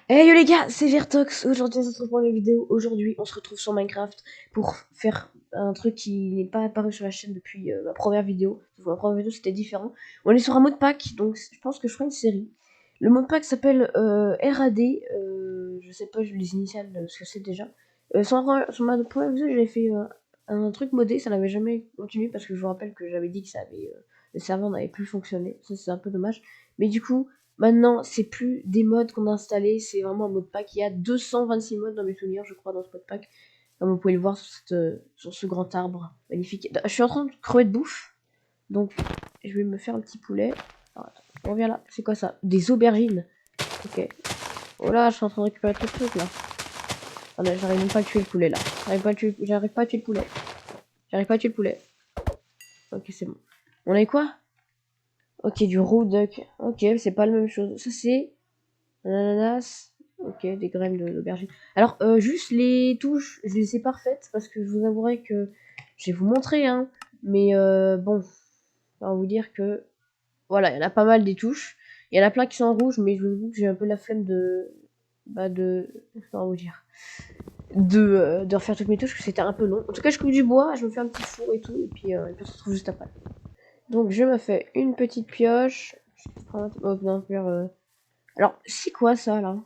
Hey yo les gars, c'est Vertox. Aujourd'hui on se retrouve pour une vidéo. Aujourd'hui on se retrouve sur Minecraft pour faire un truc qui n'est pas apparu sur la chaîne depuis ma première vidéo. Ma première vidéo c'était différent. On est sur un mode pack, donc je pense que je ferai une série. Le mode pack s'appelle RAD. Je sais pas les initiales ce que c'est déjà. Sur ma première vidéo j'avais fait un truc modé, ça n'avait jamais continué parce que je vous rappelle que j'avais dit que le serveur n'avait plus fonctionné. Ça c'est un peu dommage. Mais du coup... Maintenant, c'est plus des mods qu'on a installés, c'est vraiment un mode pack. Il y a 226 mods dans mes souvenirs, je crois, dans ce mode pack. Comme vous pouvez le voir sur ce grand arbre magnifique. Je suis en train de crever de bouffe, donc je vais me faire un petit poulet. Alors, attends, on revient là. C'est quoi ça? Des aubergines. Ok. Oh là, je suis en train de récupérer tout le truc là. Ah non, j'arrive même pas à tuer le poulet là. J'arrive pas à tuer le poulet. J'arrive pas à tuer le poulet. Ok, c'est bon. On a eu quoi? Ok, du raw duck. Ok, c'est pas la même chose. Ça c'est ananas. Ok, des graines d'aubergine. Alors, juste les touches, je les ai pas refaites parce que je vous avouerai que je vais vous montrer, hein. Mais bon, on va vous dire que voilà, il y en a pas mal des touches. Il y en a plein qui sont en rouge, mais je vous avoue que j'ai un peu la flemme comment vous dire, de refaire toutes mes touches, parce que c'était un peu long. En tout cas, je coupe du bois, je me fais un petit four et tout, et puis on se retrouve juste après. Donc, je me fais une petite pioche. Oh, non, alors, c'est quoi ça là?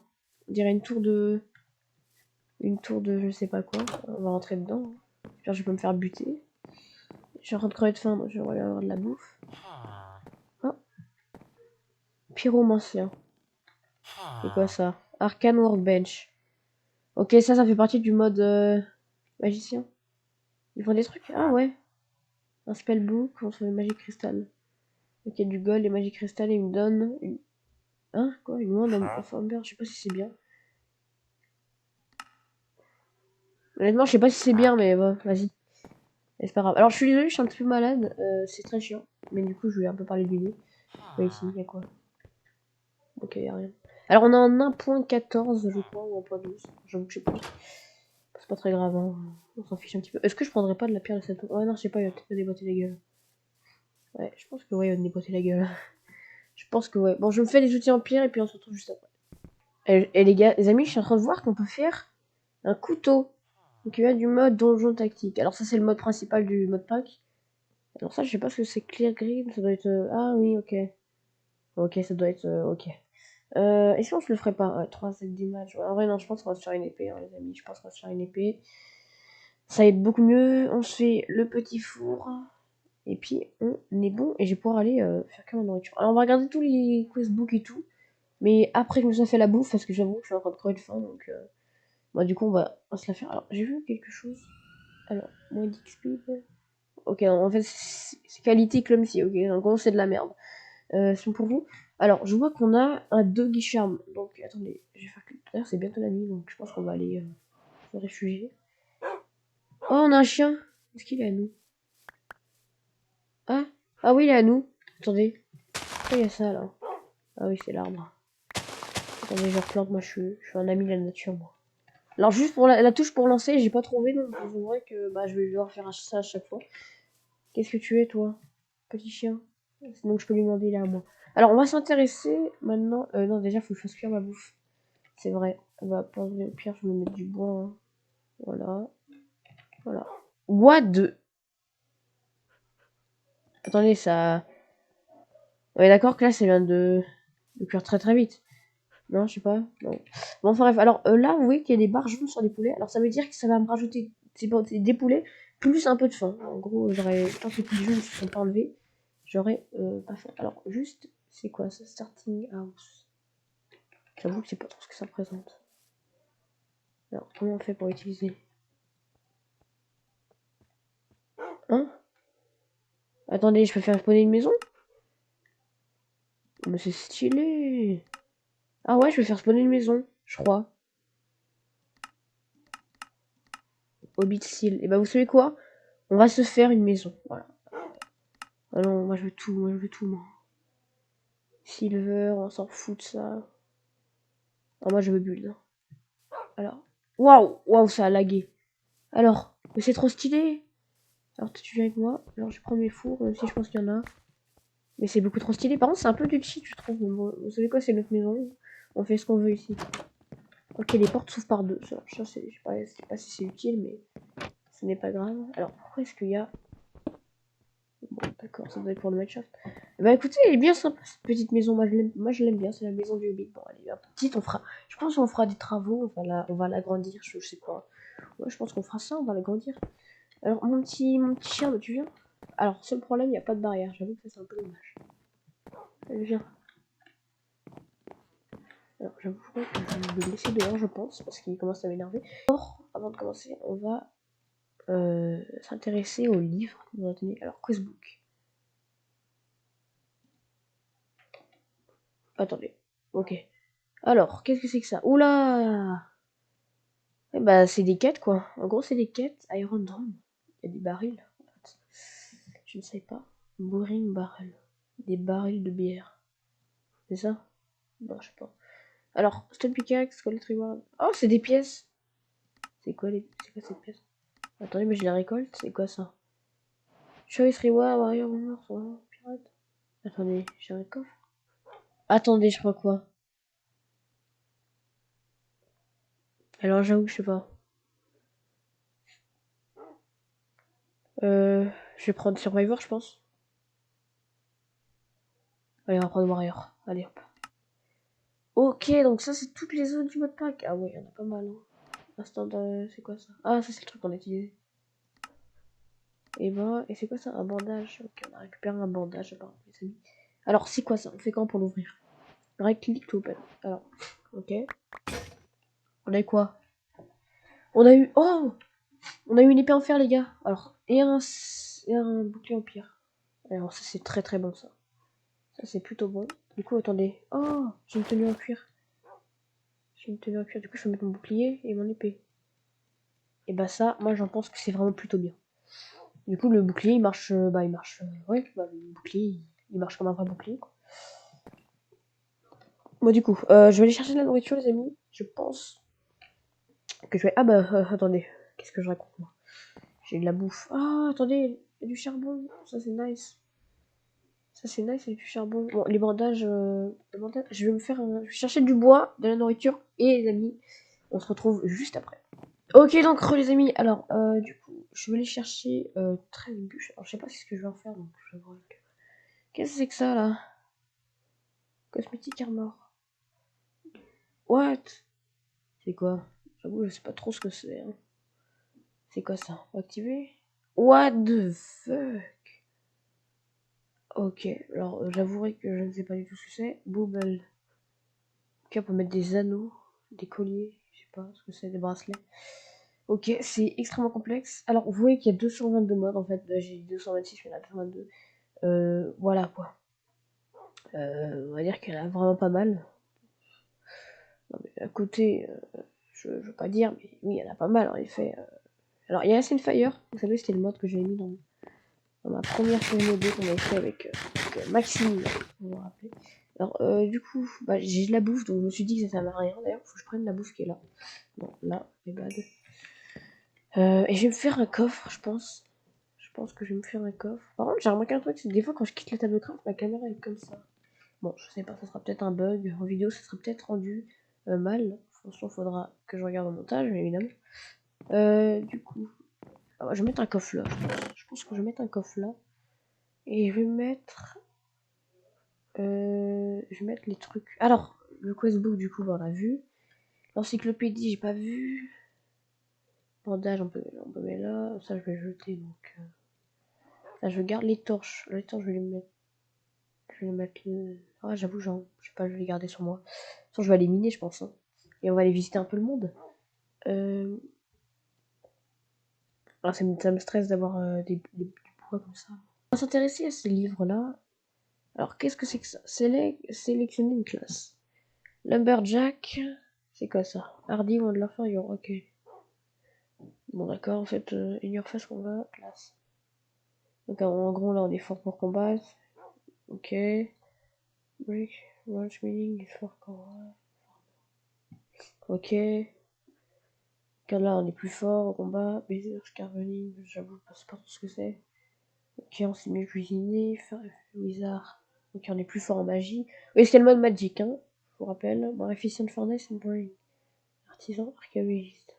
On dirait une tour de je sais pas quoi. On va rentrer dedans. J'espère que je vais pas me faire buter. Je suis en train de crever de faim, donc je vais aller avoir de la bouffe. Oh, pyromancien. C'est quoi ça? Arcane Workbench. Ok, ça fait partie du mode magicien. Ils font des trucs? Ah ouais. Un spellbook contre les magies cristal. Ok, du gold et magic cristal et il me donne une... Hein? Quoi? Une wand of amber, je sais pas si c'est bien. Honnêtement, je sais pas si c'est bien, mais bon, vas-y. C'est pas grave. Alors, je suis désolée, je suis un petit peu malade. C'est très chiant. Mais du coup, je vais un peu parler du nez. Ouais, ici, il y a quoi? Ok, y a rien. Alors, on a un 1.14, je crois, ou 1.12. J'avoue que je sais pas. C'est pas très grave, hein. On s'en fiche un petit peu. Est-ce que je prendrais pas de la pierre de cette... Ouais, non, je sais pas, il va peut-être me déboîter la gueule. Ouais, je pense que ouais, il va me déboîter la gueule. Je pense que ouais. Bon, je me fais des outils en pierre et puis on se retrouve juste après. Et les gars, les amis, je suis en train de voir qu'on peut faire un couteau. Donc, il y a du mode donjon tactique. Alors, ça, c'est le mode principal du mode pack. Alors, ça, je sais pas ce que c'est. Clear green, ça doit être. Ah oui, ok. Ok, ça doit être. Ok. Est-ce qu'on se le ferait pas? Ouais, 3 sets d'image. Ouais, en vrai, non, je pense qu'on va se faire une épée, hein, les amis. Je pense qu'on va se faire une épée. Ça aide beaucoup mieux. On se fait le petit four. Et puis, on est bon. Et je vais pouvoir aller faire comme la nourriture. Alors, on va regarder tous les questbooks et tout. Mais après que je nous ai fait la bouffe, parce que j'avoue que je suis en train de crever de faim. Donc, bah, du coup, on va se la faire. Alors, j'ai vu quelque chose. Alors, moins d'XP. Ok, non, en fait, c'est qualité clumsy. Ok, en gros, c'est de la merde. C'est pour vous. Alors, je vois qu'on a un doggy charm. Donc, attendez, je vais faire que... D'ailleurs, c'est bientôt la nuit, donc je pense qu'on va aller se réfugier. Oh, on a un chien. Est-ce qu'il est à nous? Ah, ah oui, il est à nous. Attendez. Pourquoi il y a ça, là? Ah oui, c'est l'arbre. Attendez, je replante. Moi, je suis un ami de la nature, moi. Alors, juste pour la touche pour lancer, j'ai pas trouvé, donc c'est vrai que bah, je vais devoir faire ça à chaque fois. Qu'est-ce que tu es, toi? Petit chien. Donc, je peux lui demander, il est à moi. Alors, on va s'intéresser maintenant... non, déjà, faut que je fasse cuire ma bouffe. C'est vrai. Bah, au pire, je vais me mettre du bois. Hein. Voilà. Voilà. What de... Attendez, ça... On est d'accord que là, c'est vient de cuire très très vite. Non, je sais pas. Non. Bon, enfin bref. Alors là, vous voyez qu'il y a des barres jaunes sur les poulets. Alors ça veut dire que ça va me rajouter des poulets plus un peu de faim. En gros, j'aurais... Tant que les poulets jaunes ne se sont pas enlevés, j'aurais pas faim. Alors, juste, c'est quoi ça? Starting house. J'avoue que c'est pas trop ce que ça représente. Alors, comment on fait pour utiliser? Hein? Attendez, je peux faire spawner une maison? Mais c'est stylé. Ah ouais, je vais faire spawner une maison, je crois. Hobbit Steel. Et bah vous savez quoi? On va se faire une maison. Voilà. Ah non, moi je veux tout, moi. Silver, on s'en fout de ça. Ah moi je veux build. Alors. Waouh, waouh, ça a lagué. Alors, mais c'est trop stylé. Alors tu viens avec moi. Alors je prends mes fours, même si je pense qu'il y en a. Mais c'est beaucoup trop stylé. Par contre, c'est un peu du cheat, je trouve. Bon, vous savez quoi, c'est notre maison. On fait ce qu'on veut ici. Ok, les portes s'ouvrent par deux. Ça c'est, je sais pas si c'est utile, mais ce n'est pas grave. Alors, pourquoi est-ce qu'il y a... Bon, d'accord, ça doit être pour le match-up. Bah écoutez, elle est bien sympa cette petite maison. Moi je l'aime bien, c'est la maison du Hobbit. Bon, elle est un peu petite, on fera... Je pense qu'on fera des travaux, on va l'agrandir, je sais pas. Ouais, je pense qu'on fera ça, on va l'agrandir. Alors, mon petit chien, bah, tu viens? Alors, seul problème, il n'y a pas de barrière. J'avoue que ça, c'est un peu dommage. Elle vient. Alors, j'avoue que je vais le laisser dehors, je pense, parce qu'il commence à m'énerver. Or, avant de commencer, on va s'intéresser au livre. Alors, Questbook. Attendez. Ok. Alors, qu'est-ce que c'est que ça? Oula! Eh bah, c'est des quêtes, quoi. En gros, c'est des quêtes. Iron Drum. Il y a des barils. Je ne sais pas. Boring Barrel. Des barils de bière. C'est ça? Non, je sais pas. Alors, Stone Pickaxe, Squelette Reward. Oh, c'est des pièces! C'est quoi cette pièce? Attendez, mais je les récolte. C'est quoi ça? Choice Reward, Warrior, Pirate. Attendez, j'ai un coffre. Attendez, je crois quoi? Alors, j'avoue que je sais pas. Je vais prendre Survivor, je pense. Allez, on va prendre Warrior. Allez, hop. Ok, donc ça, c'est toutes les zones du mode pack. Ah ouais, il y en a pas mal. Hein. Instant de... C'est quoi ça? Ah, ça, c'est le truc qu'on a utilisé. Et c'est quoi ça? Un bandage. Ok, on a récupéré un bandage. Alors, c'est quoi ça? On fait quand pour l'ouvrir? Right click to open. Alors, ok. On a eu quoi? On a eu... Oh! On a eu une épée en fer, les gars. Alors, et un bouclier en pierre. Alors, ça, c'est très très bon, ça. Ça, c'est plutôt bon. Du coup, attendez. Oh! J'ai une tenue en cuir. J'ai une tenue en cuir. Du coup, je vais mettre mon bouclier et mon épée. Et bah ça, moi, j'en pense que c'est vraiment plutôt bien. Du coup, le bouclier, il marche... ouais, bah, le bouclier, il marche comme un vrai bouclier, quoi. Bon, du coup, je vais aller chercher de la nourriture, les amis. Je pense que je vais... Ah bah, attendez. Qu'est-ce que je raconte, moi? J'ai de la bouffe. Ah, attendez, il y a du charbon. Ça, c'est nice. Ça, c'est nice, il y a du charbon. Bon, les bandages, je vais me faire je vais chercher du bois, de la nourriture. Et les amis, on se retrouve juste après. Ok, donc, les amis. Alors, du coup, je vais aller chercher 13 bûches. Alors, je sais pas ce que je vais en faire, donc je vais voir. Qu'est-ce que c'est que ça, là? Cosmétique armor. What? C'est quoi? J'avoue, je sais pas trop ce que c'est. Hein. C'est quoi ça? Activer? What the fuck? Ok, alors j'avouerai que je ne sais pas du tout ce que c'est. Bubble. Ok, on peut mettre des anneaux, des colliers, je sais pas ce que c'est, des bracelets. Ok, c'est extrêmement complexe. Alors, vous voyez qu'il y a 222 modes en fait. J'ai 226, mais il y en a 222. Voilà quoi. On va dire qu'elle a vraiment pas mal. Non, mais à côté, je veux pas dire, mais oui, il y en a pas mal en effet. Alors, il y a Ascent Fire. Vous savez, c'était le mode que j'avais mis dans ma première série modée qu'on avait fait avec Maxime, vous vous rappelez. Alors, du coup, bah, j'ai de la bouffe, donc je me suis dit que ça servait à rien. D'ailleurs, faut que je prenne la bouffe qui est là. Bon, là, c'est bad. Et je vais me faire un coffre, je pense. Je pense que je vais me faire un coffre. Par contre, j'ai remarqué un truc, c'est que des fois, quand je quitte la table de craft, ma caméra est comme ça. Bon, je sais pas, ça sera peut-être un bug. En vidéo, ça sera peut-être rendu mal. Franchement, faudra que je regarde au montage, mais évidemment. Du coup, je vais mettre un coffre là. Je pense que je vais mettre un coffre là. Et je vais mettre... je vais mettre les trucs. Alors, le questbook, du coup, on l'a vu. L'encyclopédie, j'ai pas vu. Bandage, on peut mettre là. Ça, je vais jeter, donc... Là, je garde les torches. Les torches, je vais les mettre... Je vais les mettre... Ah, j'avoue, je sais pas, je vais les garder sur moi. Sinon, je vais aller miner, je pense. Hein. Et on va aller visiter un peu le monde. Ah, ça me stresse d'avoir des bois comme ça. On va s'intéresser à ces livres-là. Alors, qu'est-ce que c'est que ça? Sélectionner une classe. Lumberjack, c'est quoi ça? Hardy ou de l'inférieur, ok. Bon d'accord, en fait, in your face combat, classe. Donc en gros là on est fort pour combattre. Ok. Break, launch meaning, fort combat. Ok. Car là on est plus fort au combat. Baiser, carvening, j'avoue, je sais pas trop ce que c'est. Ok, on s'est mis cuisiner, faire wizard. Ok, on est plus fort en magie. Oui, c'est le mode magic, hein. Je vous rappelle. Bon, efficient furnace and brain. artisan, archéologiste,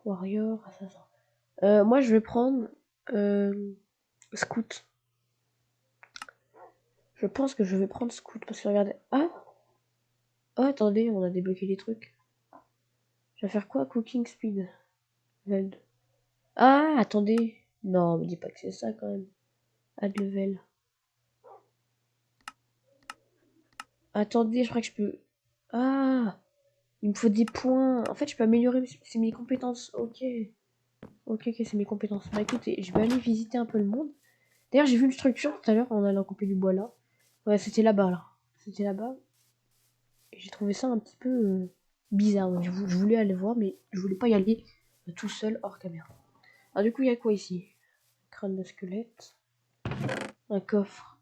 warrior, assassin. Moi, je vais prendre scout. Je pense que je vais prendre scout parce que regardez. Ah, oh, attendez, on a débloqué des trucs. Je vais faire quoi? Cooking speed. Level. Ah, attendez. Non, me dis pas que c'est ça quand même. Add level. Attendez, je crois que je peux. Ah, il me faut des points. En fait, je peux améliorer c'est mes compétences. Ok. Ok, c'est mes compétences. Bah écoutez, je vais aller visiter un peu le monde. D'ailleurs, j'ai vu une structure tout à l'heure en allant couper du bois là. Ouais, c'était là-bas là. C'était là-bas. Et j'ai trouvé ça un petit peu bizarre. Donc, je voulais aller voir, mais je voulais pas y aller tout seul hors caméra. Alors du coup, il y a quoi ici? Crâne de squelette. Un coffre.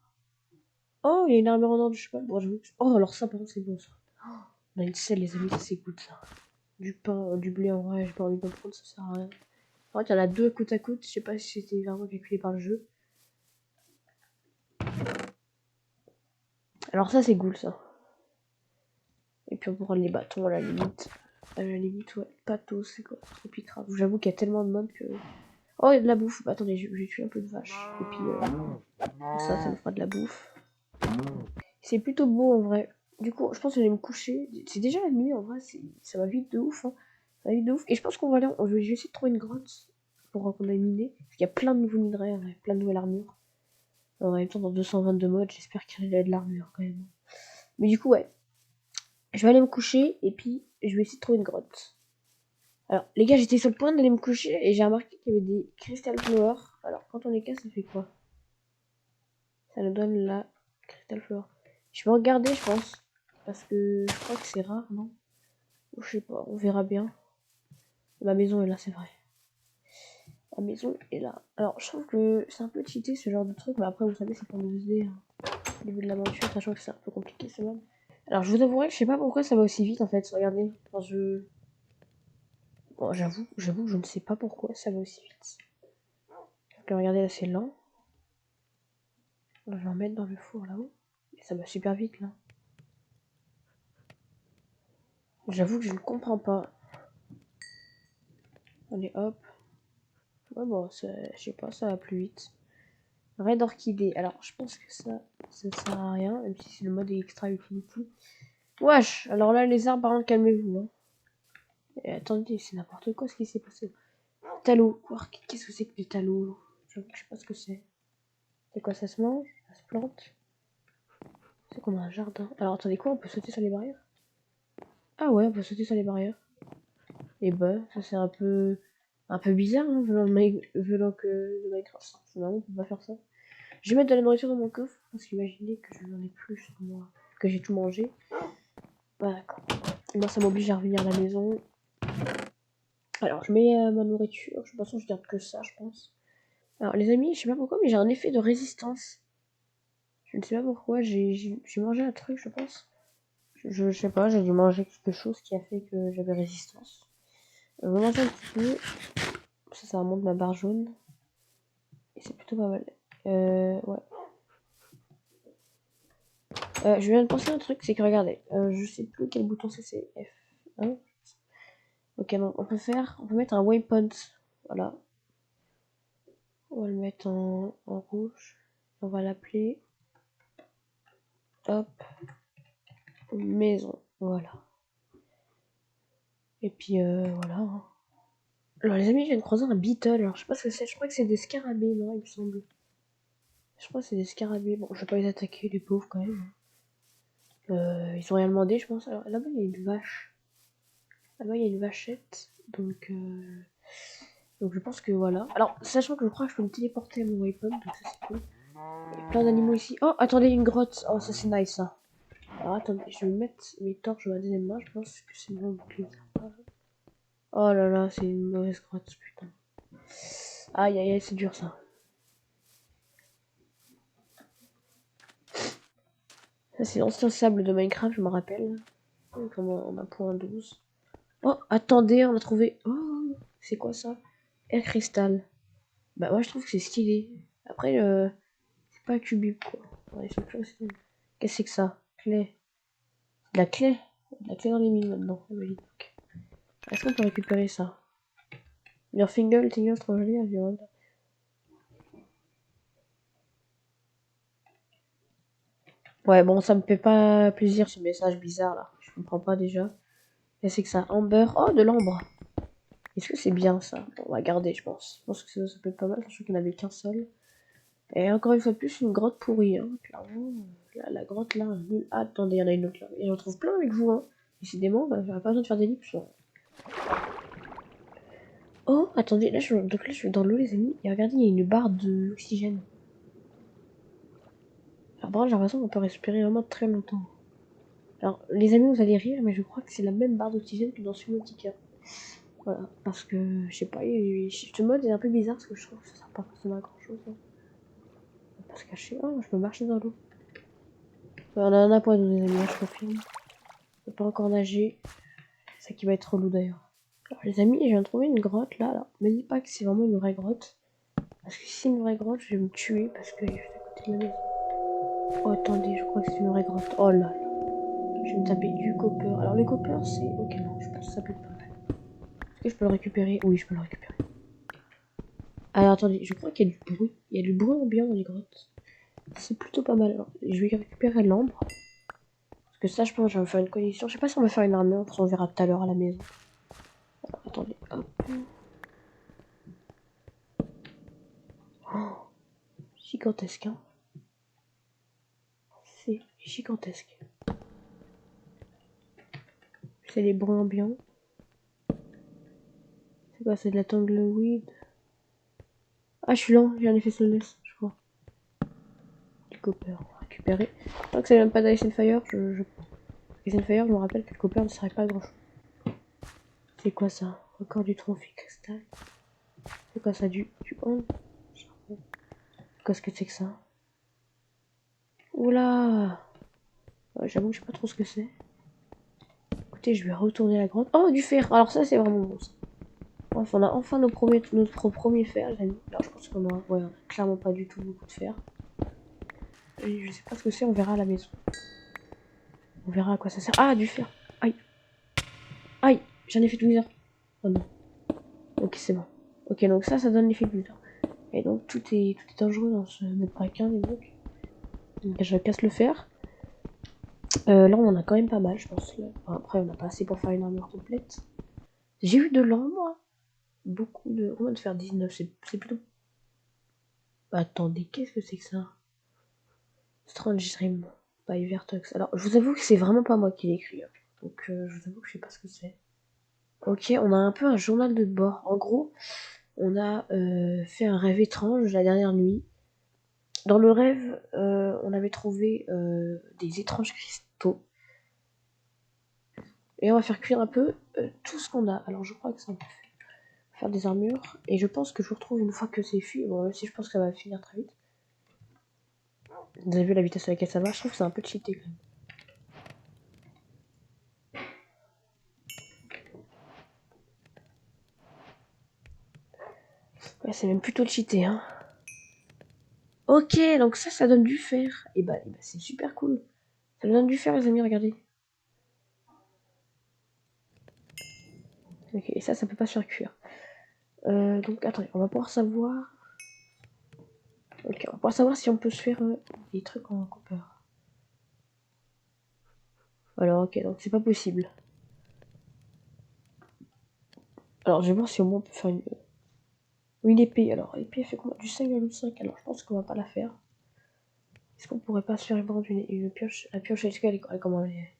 Oh, il y a une armure en or du cheval. Bon, oh, alors ça, par contre, c'est bon ça. On a une selle, les amis, ça c'est good ça. Du pain, du blé en vrai, j'ai pas envie d'en prendre, ça sert à rien. En fait, il y en a deux côte à côte. Je sais pas si c'était vraiment calculé par le jeu. Alors ça, c'est cool ça. Et puis on peut prendre les bâtons à la limite. À la limite, ouais. Pathos, c'est quoi? Trop picrave. J'avoue qu'il y a tellement de modes que. Oh, il y a de la bouffe. Bah, attendez, j'ai tué un peu de vache. Et puis ça me fera de la bouffe. C'est plutôt beau en vrai. Du coup, je pense que je vais me coucher. C'est déjà la nuit en vrai. Ça va vite de ouf. Hein. Ça va vite de ouf. Et je pense qu'on va aller. Je vais essayer de trouver une grotte pour qu'on aille miner. Parce qu'il y a plein de nouveaux minerais, ouais, plein de nouvelles armures. En même temps, dans 222 modes, j'espère qu'il y a de l'armure quand même. Mais du coup, ouais. Je vais aller me coucher et puis je vais essayer de trouver une grotte. Alors, les gars, j'étais sur le point d'aller me coucher et j'ai remarqué qu'il y avait des crystal flowers. Alors, quand on les casse, ça fait quoi? Ça nous donne la crystal flower. Je vais regarder, je pense. Parce que je crois que c'est rare, non? Ou je sais pas, on verra bien. Ma maison est là, c'est vrai. La maison est là. Alors, je trouve que c'est un peu cheaté ce genre de truc, mais après, vous savez, c'est pour nous aider au début de l'aventure, sachant que c'est un peu compliqué, ce mode. Alors, je vous avouerai que je sais pas pourquoi ça va aussi vite en fait. Regardez, quand je. Bon, j'avoue que je ne sais pas pourquoi ça va aussi vite. Parce que regardez, là, c'est lent. Je vais en mettre dans le four là-haut. Et ça va super vite là. J'avoue que je ne comprends pas. Allez, hop. Ouais, bon, je sais pas, ça va plus vite. Raid orchidée. Alors, je pense que ça sert à rien, même si c'est le mode extra utility. Wesh, alors là, les arbres, par contre, calmez-vous. Hein. Et attendez, c'est n'importe quoi ce qui s'est passé. Talot. Qu'est-ce que c'est que du talot? Je sais pas ce que c'est. C'est quoi, ça se mange? Ça se plante? C'est qu'on a un jardin. Alors, attendez, quoi? On peut sauter sur les barrières? Ah ouais, on peut sauter sur les barrières. Et bah, ça c'est un peu bizarre, hein, venant que de Minecraft. Non, on peut pas faire ça. Je vais mettre de la nourriture dans mon coffre, parce qu'imaginez que je n'en ai plus sur moi, que j'ai tout mangé. Voilà, d'accord. Moi, ça m'oblige à revenir à la maison. Alors, je mets ma nourriture. De toute façon, je garde que ça, je pense. Alors, les amis, je sais pas pourquoi, mais j'ai un effet de résistance. Je ne sais pas pourquoi, j'ai mangé un truc, je pense. Je sais pas, j'ai dû manger quelque chose qui a fait que j'avais résistance. Je vais manger un petit peu. Ça remonte ma barre jaune. Et c'est plutôt pas mal. Ouais. Je viens de penser à un truc, c'est que regardez, je sais plus quel bouton c'est F1. Ok, donc on peut mettre un waypoint. Voilà. On va le mettre en rouge. On va l'appeler. Hop. Maison. Voilà. Et puis voilà. Hein. Alors les amis, je viens de croiser un beetle. Alors je sais pas ce que c'est. Je crois que c'est des scarabées, non, il me semble. Je crois que c'est des scarabées. Bon, je vais pas les attaquer, les pauvres quand même. Ils ont rien demandé, je pense. Alors là-bas, il y a une vache. Là-bas, il y a une vachette. Donc je pense que voilà. Alors, sachant que je crois que je peux me téléporter à mon waypoint, donc ça c'est cool. Il y a plein d'animaux ici. Oh, attendez, une grotte. Oh, ça c'est nice ça. Alors attendez, je vais mettre mes torches dans ma deuxième main. Je pense que c'est mon bouclier. Oh là là, c'est une mauvaise grotte, putain. Aïe aïe aïe, c'est dur ça. Ça c'est l'ancien sable de Minecraft, je me rappelle. Comme on a point 12. Oh, attendez, on a trouvé. Oh, c'est quoi ça? Air cristal. Bah moi je trouve que c'est stylé. Après, c'est pas cubib quoi. Ouais, qu'est-ce que c'est que ça? Clé. De la clé. De la clé dans les mines maintenant. Est-ce qu'on peut récupérer ça? Your finger, trop joli, violent. Ouais, bon, ça me fait pas plaisir ce message bizarre là. Je comprends pas déjà. Qu'est-ce que c'est que ça? Amber. Oh, de l'ambre. Est-ce que c'est bien ça? Bon, on va garder, je pense. Je pense que ça peut être pas mal, sachant qu'il n'y en avait qu'un seul. Et encore une fois plus, une grotte pourrie. Hein. Clairement, là, la grotte là. Ah, attendez, il y en a une autre là. Et j'en trouve plein avec vous. Hein. Décidément, bah, j'aurais pas besoin de faire des lips. Hein. Oh, attendez, donc là, je suis dans l'eau, les amis. Et regardez, il y a une barre d'oxygène. Alors, par contre, j'ai l'impression qu'on peut respirer vraiment très longtemps. Alors, les amis, vous allez rire, mais je crois que c'est la même barre d'oxygène que dans Subnautica. Voilà, parce que, je sais pas, ce mode est un peu bizarre parce que je trouve que ça sert pas forcément à grand chose. Hein. On va pas se cacher. Oh, je peux marcher dans l'eau. On a un point de nos amis, je confirme. Je peux pas encore nager. C'est ça qui va être relou d'ailleurs. Alors, les amis, je viens de trouver une grotte là. Alors, me dites pas que c'est vraiment une vraie grotte. Parce que si c'est une vraie grotte, je vais me tuer parce que je suis à côté de la maison. Oh, attendez, je crois que c'est une vraie grotte. Oh là là. Je vais me taper du copper. Alors, le copper, c'est. Ok, non, je pense que ça peut être pas mal. Est-ce que je peux le récupérer? Oui, je peux le récupérer. Alors, attendez, je crois qu'il y a du bruit. Il y a du bruit ambiant dans les grottes. C'est plutôt pas mal. Alors, je vais récupérer l'ambre. Parce que ça, je pense que je vais me faire une collection. Je sais pas si on va faire une armure. On verra tout à l'heure à la maison. Alors, attendez, hop. Oh, gigantesque, hein. C'est gigantesque. C'est les bruits ambiants. C'est quoi? C'est de la tangleweed. Ah, je suis lent. J'ai un effet slowness, je crois. Du copper. On va récupérer. Tant que c'est même pas d'Ice and Fire, je prends. Ice and Fire, je me rappelle que le copper ne serait pas grand chose. C'est quoi ça? Encore du trophy cristal. C'est quoi ça? Du oh. Qu'est-ce que c'est que ça? Oula! J'avoue que je sais pas trop ce que c'est. Écoutez, je vais retourner à la grotte. Oh, du fer! Alors ça, c'est vraiment bon. Ça. Enfin, on a enfin notre premier fer, les amis. Alors je pense qu'on a... Ouais, on a clairement pas du tout beaucoup de fer. Et je sais pas ce que c'est, on verra à la maison. On verra à quoi ça sert. Ah, du fer! Aïe! Aïe! J'en ai fait 12 heures. Oh non. Ok, c'est bon. Ok, donc ça donne l'effet de butin. Et donc tout est dangereux dans ce mode pack 1, les mecs. Donc je casse le fer. Là, on en a quand même pas mal, je pense. Enfin, après, on n'a pas assez pour faire une armure complète. J'ai eu de l'ambre. Beaucoup de... Comment de faire 19? C'est plutôt... Attendez, qu'est-ce que c'est que ça? Strange Dream by Vertox. Alors, je vous avoue que c'est vraiment pas moi qui l'ai écrit. Hein. Donc, je vous avoue que je sais pas ce que c'est. Ok, on a un peu un journal de bord. En gros, on a fait un rêve étrange la dernière nuit. Dans le rêve, on avait trouvé des étranges cristaux. Et on va faire cuire un peu tout ce qu'on a. Alors, je crois que ça peut faire des armures. Et je pense que je vous retrouve une fois que c'est fini. Bon, même si je pense que ça va finir très vite. Vous avez vu la vitesse à laquelle ça va? Je trouve que c'est un peu cheaté quand même. Ouais, c'est même plutôt cheaté, hein. Ok, donc ça donne du fer. Et bah c'est super cool. Ça donne du fer, les amis, regardez. Ok, et ça peut pas se faire cuire. Donc, attendez, on va pouvoir savoir... Ok, on va pouvoir savoir si on peut se faire des trucs en copper. Alors, ok, donc c'est pas possible. Alors, je vais voir si au moins on peut faire une épée. Alors, l'épée fait combien? Du 5,5. Alors, je pense qu'on va pas la faire. Est-ce qu'on pourrait pas se faire une pioche? La pioche, est-ce qu'elle est comment elle est?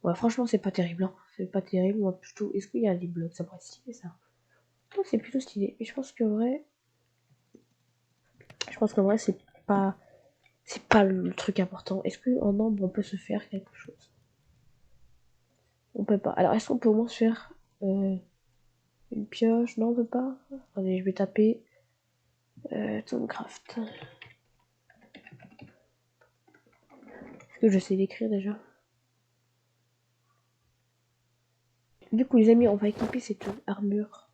Ouais, franchement, c'est pas terrible. Hein. C'est pas terrible. Moi, plutôt... Est-ce qu'il y a des blocs? Ça pourrait être stylé, ça. Donc, c'est plutôt stylé. Mais je pense que vrai... Je pense qu'en vrai, c'est pas le truc important. Est-ce qu'en ambre, on peut se faire quelque chose? On peut pas. Alors, est-ce qu'on peut au moins se faire une pioche? Non, on peut pas. Attendez, je vais taper Tomcraft. Est-ce que je sais l'écrire déjà? Du coup, les amis, on va équiper cette armure.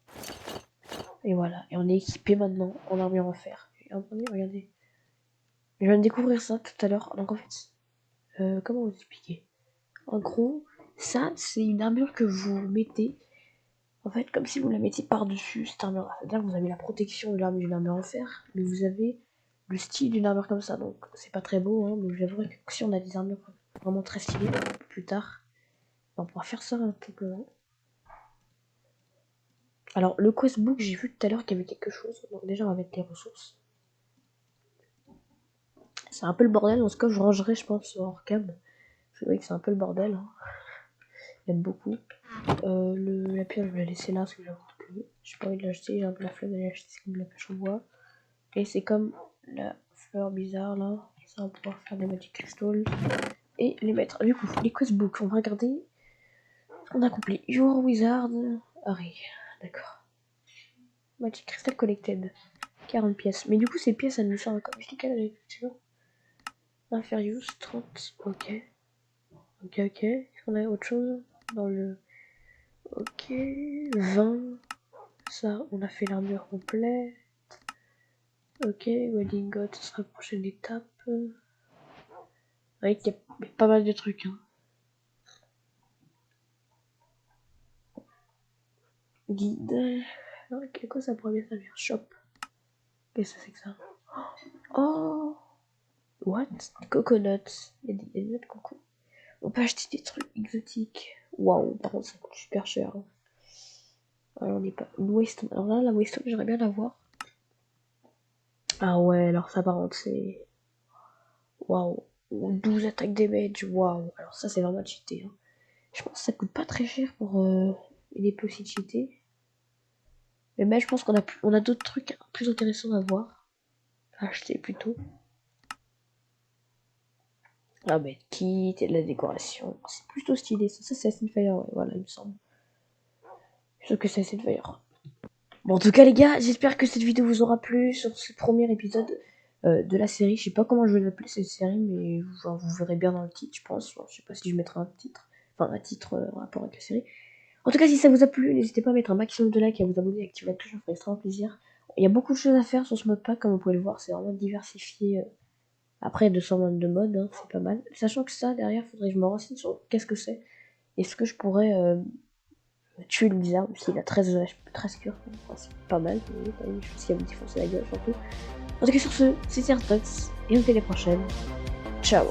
Et voilà. Et on est équipé maintenant en armure en fer. Et attendez, regardez. Je viens de découvrir ça tout à l'heure. Donc, en fait, comment vous expliquer? En gros, ça, c'est une armure que vous mettez En fait, comme si vous la mettiez par-dessus cette armure. C'est-à-dire que vous avez la protection de l'arme d'une armure en fer, mais vous avez le style d'une armure comme ça. Donc c'est pas très beau, hein, mais j'avoue que si on a des armures vraiment très stylées plus tard, on pourra faire ça un peu. Alors le questbook, j'ai vu tout à l'heure qu'il y avait quelque chose. Donc déjà on va mettre les ressources. C'est un peu le bordel, en ce cas je rangerai je pense hors cam. C'est vrai que c'est un peu le bordel. Hein. J'aime beaucoup. La pierre je vais la laisser là parce que j'avoue que j'ai pas envie de l'acheter, j'ai un peu la flemme d'aller acheter, c'est comme la pêche au bois. Et c'est comme la fleur bizarre là. Ça on va pouvoir faire des magic crystals. Et les mettre. Du coup, les questbooks, on va regarder. On a compris. Your Wizard. Harry. D'accord. Magic Crystal Collected. 40 pièces. Mais du coup, ces pièces, elles nous servent comme je dis qu'elle est sûr. Inferius, 30. Ok. Ok. Est-ce qu'on a autre chose dans le. Ok. 20. Ça, on a fait l'armure complète. Ok. Wedding God, ce sera la prochaine étape. Ouais, il y a pas mal de trucs. Hein. Guide. À quoi ça pourrait bien servir? Shop. Qu'est-ce que c'est que ça? Oh! What? Coconuts. Il y a des noix de coco. On peut acheter des trucs exotiques. Waouh, par contre, ça coûte super cher. Hein. Alors, on n'est pas. Une Waystone. Alors là, la Waystone, j'aimerais bien la voir. Ah ouais, alors ça, par contre, c'est. Waouh. 12 attaques damage. Waouh. Alors, ça, c'est vraiment cheaté. Hein. Je pense que ça coûte pas très cher pour les possibilités. Mais même, je pense qu'on a d'autres trucs plus intéressants à voir. À acheter plutôt. Ah mais kit et de la décoration. C'est plutôt stylé. Ça c'est Acid Fire, ouais, voilà, il me semble. Sauf que c'est Acid Fire. Bon, en tout cas, les gars, j'espère que cette vidéo vous aura plu sur ce premier épisode de la série. Je sais pas comment je vais l'appeler cette série, mais vous verrez bien dans le titre, je pense. Je sais pas si je mettrai un titre. Enfin, un titre en rapport avec la série. En tout cas, si ça vous a plu, n'hésitez pas à mettre un maximum de likes et à vous abonner et activer la cloche, ça me ferait extrêmement plaisir. Il y a beaucoup de choses à faire sur ce mode pack, comme vous pouvez le voir, c'est vraiment diversifié. Après 222 modes, hein, c'est pas mal. Sachant que ça, derrière, faudrait que je me renseigne sur qu'est-ce que c'est. Est-ce que je pourrais tuer le bizarre, même s'il a 13 cure, enfin, c'est pas mal, je sais qu'il va me défoncer la gueule surtout. En tout cas sur ce, c'était Artox, et on se dit à la prochaine. Ciao.